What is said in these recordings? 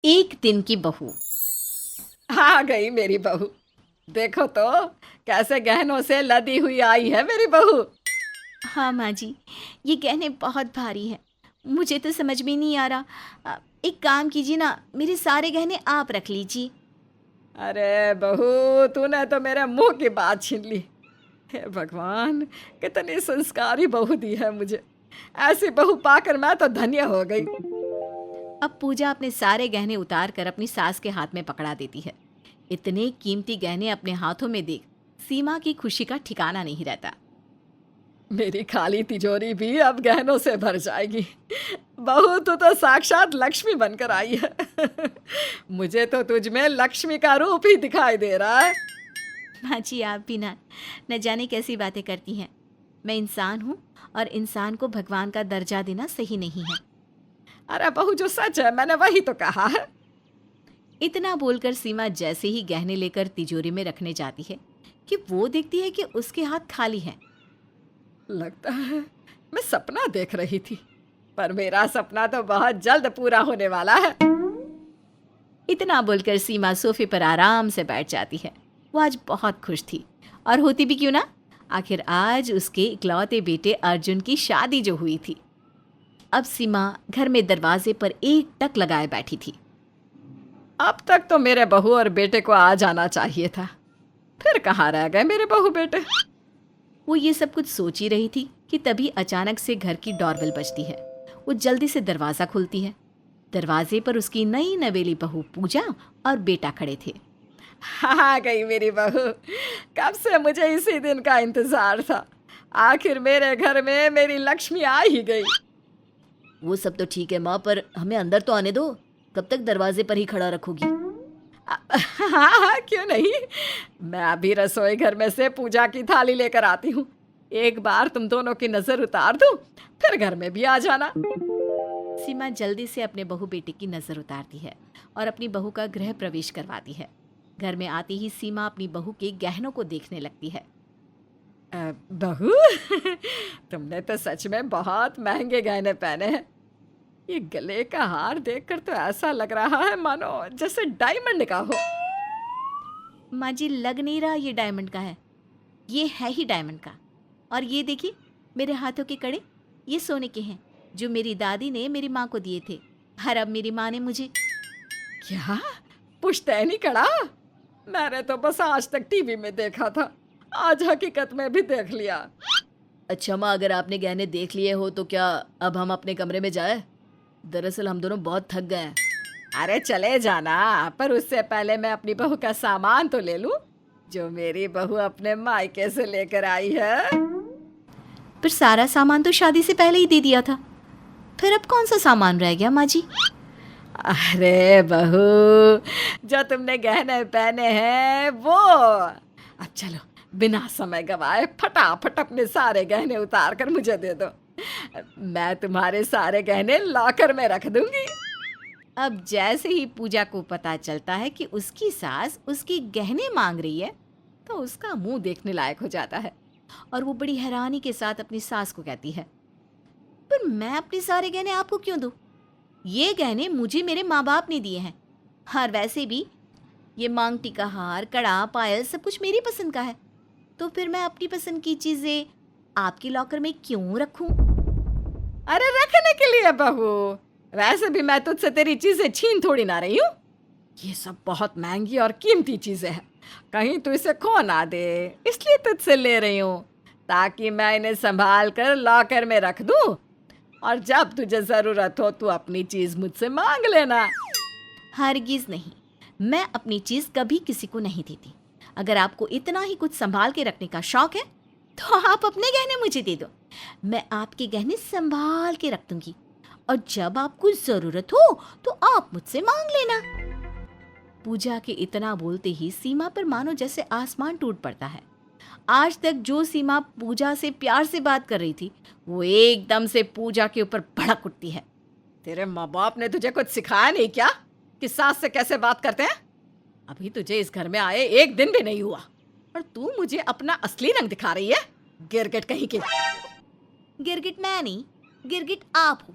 एक दिन की बहू। आ गई मेरी बहू। देखो तो कैसे गहनों से लदी हुई आई है मेरी बहू। हाँ माँ जी, ये गहने बहुत भारी हैं। मुझे तो समझ में नहीं आ रहा। एक काम कीजिए ना, मेरे सारे गहने आप रख लीजिए। अरे बहू, तूने तो मेरे मुंह की बात छीन ली। हे भगवान, कितनी संस्कारी बहू दी है मुझे। ऐसी बहू पाकर मैं तो धन्य हो गई। अब पूजा अपने सारे गहने उतार कर अपनी सास के हाथ में पकड़ा देती है। इतने कीमती गहने अपने हाथों में देख सीमा की खुशी का ठिकाना नहीं रहता। मेरी खाली तिजोरी भी अब गहनों से भर जाएगी। बहू, तू तो साक्षात लक्ष्मी बनकर आई है। मुझे तो तुझ में लक्ष्मी का रूप ही दिखाई दे रहा है। माँ जी, आप भी ना न जाने कैसी बातें करती हैं। मैं इंसान हूँ और इंसान को भगवान का दर्जा देना सही नहीं है। अरे बहू, जो सच है मैंने वही तो कहा है। इतना बोलकर सीमा जैसे ही गहने लेकर तिजोरी में रखने जाती है कि वो देखती है कि उसके हाथ खाली हैं। लगता है मैं सपना देख रही थी, पर मेरा सपना तो बहुत जल्द पूरा होने वाला है। इतना बोलकर सीमा सोफे पर आराम से बैठ जाती है। वो आज बहुत खुश थी, और होती भी क्यों ना, आखिर आज उसके इकलौते बेटे अर्जुन की शादी जो हुई थी। अब सीमा घर में दरवाजे पर एक टक लगाए बैठी थी। अब तक तो मेरे बहू और बेटे को आ जाना चाहिए था, फिर कहाँ रह गए मेरे बहू बेटे। वो ये सब कुछ सोच ही रही थी कि तभी अचानक से घर की डोरबेल बजती है। वो जल्दी से दरवाज़ा खोलती है। दरवाजे पर उसकी नई नवेली बहू पूजा और बेटा खड़े थे। आ गई मेरी बहू। कब से मुझे इसी दिन का इंतजार था। आखिर मेरे घर में मेरी लक्ष्मी आ ही गई। वो सब तो ठीक है माँ, पर हमें अंदर तो आने दो। कब तक दरवाजे पर ही खड़ा रखोगी? हाँ हाँ, क्यों नहीं। मैं अभी रसोई घर में से पूजा की थाली लेकर आती हूँ। एक बार तुम दोनों की नजर उतार दूं, फिर घर में भी आ जाना। सीमा जल्दी से अपने बहू बेटे की नज़र उतारती है और अपनी बहू का गृह प्रवेश करवाती है। घर में आती ही सीमा अपनी बहू के गहनों को देखने लगती है। बहू, तुमने तो सच में बहुत महंगे गहने पहने हैं। ये गले का हार देखकर तो ऐसा लग रहा है मानो जैसे डायमंड का हो। माँ जी, लग नहीं रहा ये डायमंड का है। ये है ही डायमंड का। और ये देखिए, मेरे हाथों के कड़े, ये सोने के हैं, जो मेरी दादी ने मेरी माँ को दिए थे। और अब मेरी माँ ने मुझे। क्या? पुश्तैनी कड़ा? मैंने तो बस आज तक टीवी में देखा था, आज हकीकत में भी देख लिया। अच्छा माँ, अगर आपने गहने देख लिए हो तो क्या अब हम अपने कमरे में जाए? दरअसल हम दोनों बहुत थक गए हैं। अरे चले जाना, पर उससे पहले मैं अपनी बहू का सामान तो ले लूं, जो मेरी बहू अपने मायके से लेकर आई है। पर सारा सामान तो शादी से पहले ही दे दिया था। फिर अब कौन सा सामान रह गया माँ जी? अरे बहू, जो तुमने गहने पहने हैं वो। अब चलो, बिना समय गवाए फटाफट अपने सारे गहने उतार कर मुझे दे दो। मैं तुम्हारे सारे गहने लॉकर में रख दूंगी। अब जैसे ही पूजा को पता चलता है कि उसकी सास उसकी गहने मांग रही है, तो उसका मुंह देखने लायक हो जाता है और वो बड़ी हैरानी के साथ अपनी सास को कहती है, पर मैं अपने सारे गहने आपको क्यों दूं? ये गहने मुझे मेरे माँ बाप ने दिए हैं। और वैसे भी ये मांग टीका हार, कड़ा, पायल सब कुछ मेरी पसंद का है। तो फिर मैं अपनी पसंद की चीजें आपके लॉकर में क्यों रखूं? अरे रखने के लिए बहू, वैसे भी मैं तुझसे तेरी चीजें छीन थोड़ी ना रही हूँ। ये सब बहुत महंगी और कीमती चीजें हैं, कहीं तू इसे खो ना दे, इसलिए तुझसे ले रही हूँ, ताकि मैं इन्हें संभाल कर लॉकर में रख दूँ, और जब तुझे जरूरत हो तू अपनी चीज मुझसे मांग लेना। हरगिज नहीं, मैं अपनी चीज कभी किसी को नहीं देती। अगर आपको इतना ही कुछ संभाल के रखने का शौक है तो आप अपने गहने मुझे दे दो। मैं आपके गहने संभाल के रख दूंगी, और जब आपको जरूरत हो तो आप मुझसे मांग लेना। पूजा के इतना बोलते ही सीमा पर मानो जैसे आसमान टूट पड़ता है। आज तक जो सीमा पूजा से प्यार से बात कर रही थी, वो एकदम से पूजा के ऊपर भड़क उठती है। तेरे माँ बाप ने तुझे कुछ सिखाया नहीं क्या कि सास से कैसे बात करते हैं? अभी तुझे इस घर में आए एक दिन भी नहीं हुआ, और तू मुझे अपना असली रंग दिखा रही है, गिरगिट कहीं की। गिरगिट मैं नहीं, गिरगिट आप हो।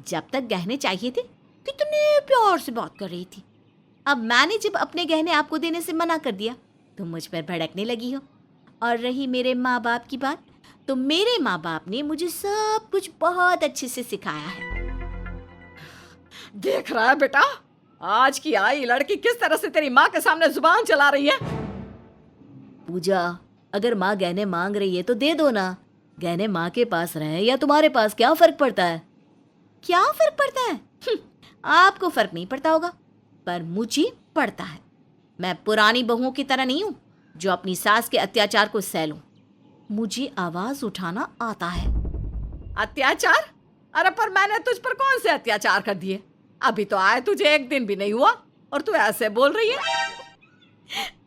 जब तक गहने चाहिए थे कितने प्यार से बात कर रही थी। अब मैंने जब अपने गहने आपको देने से मना कर दिया तो मुझ पर भड़कने लगी हो। और रही मेरे माँ बाप की बात, तो मेरे माँ बाप ने मुझे सब कुछ बहुत अच्छे से सिखाया है। देख रहा है बेटा, आज की आई लड़की किस तरह से तेरी माँ के सामने जुबान चला रही है। पूजा, अगर माँ गहने मांग रही है तो दे दो ना। गहने माँ के पास रहे या तुम्हारे पास, क्या फर्क पड़ता है? क्या फर्क पड़ता है? आपको फर्क नहीं पड़ता होगा, पर मुझे पड़ता है। मैं पुरानी बहुओं की तरह नहीं हूं जो अपनी सास के अत्याचार को सह लूं। मुझे आवाज उठाना आता है। अत्याचार? अरे पर मैंने तुझ पर कौन से अत्याचार कर दिए? अभी तो आए तुझे एक दिन भी नहीं हुआ और तू ऐसे बोल रही है।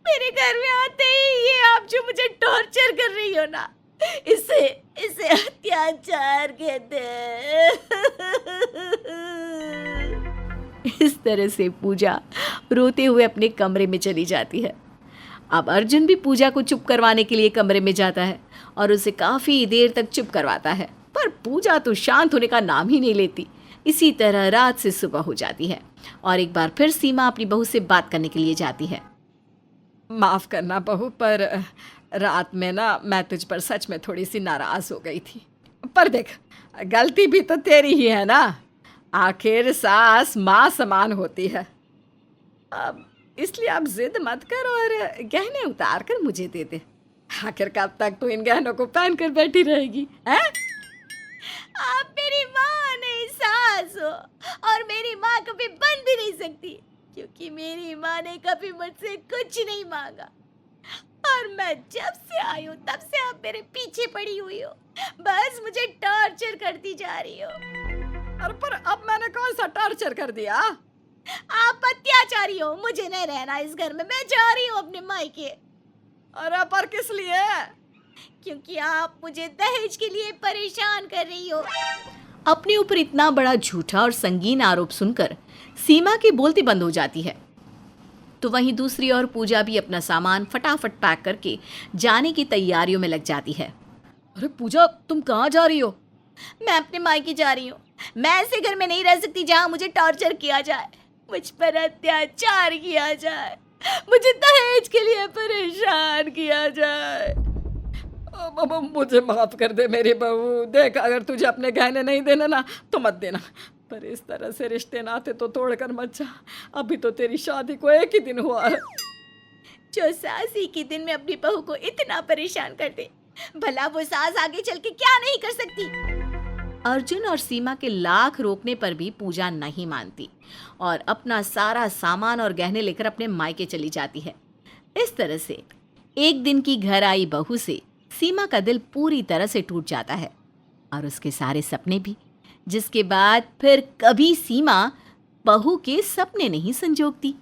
मेरे घर में आते ही ये आप जो मुझे टॉर्चर कर रही हो ना, इसे इसे अत्याचार कहते हैं। इस तरह से पूजा रोते हुए अपने कमरे में चली जाती है। अब अर्जुन भी पूजा को चुप करवाने के लिए कमरे में जाता है और उसे काफ़ी देर तक चुप करवाता है, पर पूजा तो शांत होने का नाम ही नहीं लेती। इसी तरह रात से सुबह हो जाती है और एक बार फिर सीमा अपनी बहू से बात करने के लिए जाती है। माफ करना बहू, पर रात में ना मैं तुझ पर सच में थोड़ी सी नाराज हो गई थी। पर देख, गलती भी तो तेरी ही है ना। आखिर सास माँ समान होती है। अब इसलिए आप जिद मत कर और गहने उतार कर मुझे दे दे। आखिर कब तक तू इन गहनों को पहन कर बैठी रहेगी, हैं? आप मेरी माँ नहीं, सास हो, और मेरी माँ कभी बन भी नहीं सकती, क्योंकि मेरी माँ ने कभी मुझसे कुछ नहीं मांगा। और मैं जब से आई हूँ तब से आप मेरे पीछे पड़ी हुई हो, बस मुझे टॉर्चर करती जा रही हो। अरे पर अब मैंने कौन सा टॉर्चर कर दिया? आप अत्याचारी हो, मुझे नहीं रहना इस घर में, मैं जा रही हूँ अपने मायके। अरे पर किस लिए? क्योंकि आप मुझे दहेज के लिए परेशान कर रही हो। अपने ऊपर इतना बड़ा झूठा और संगीन आरोप सुनकर सीमा की बोलती बंद हो जाती है। तो वहीं दूसरी ओर पूजा भी अपना सामान फटाफट पैक करके जाने की तैयारियों में लग जाती है। अरे पूजा, तुम कहाँ जा रही हो? मैं अपने मायके जा रही हूँ। मैं ऐसे घर में नहीं रह सकती जहाँ मुझे टॉर्चर किया जाए, मुझ पर अत्याचार किया जाए, मुझे दहेज के लिए परेशान किया जाए। अब मुझे माफ कर दे मेरी बहू। देख, अगर तुझे अपने गहने नहीं देना ना तो मत देना, पर इस तरह से रिश्ते नाते तो तोड़कर मत जा। अभी तो तेरी शादी को एक ही दिन हुआ है। जो सास एक ही दिन में अपनी बहू को इतना परेशान कर दे, भला वो सास आगे चल के क्या नहीं कर सकती। अर्जुन और सीमा के लाख रोकने पर भी पूजा नहीं मानती और अपना सारा सामान और गहने लेकर अपने मायके चली जाती है। इस तरह से एक दिन की घर आई बहू से सीमा का दिल पूरी तरह से टूट जाता है और उसके सारे सपने भी, जिसके बाद फिर कभी सीमा बहू के सपने नहीं संजोगती।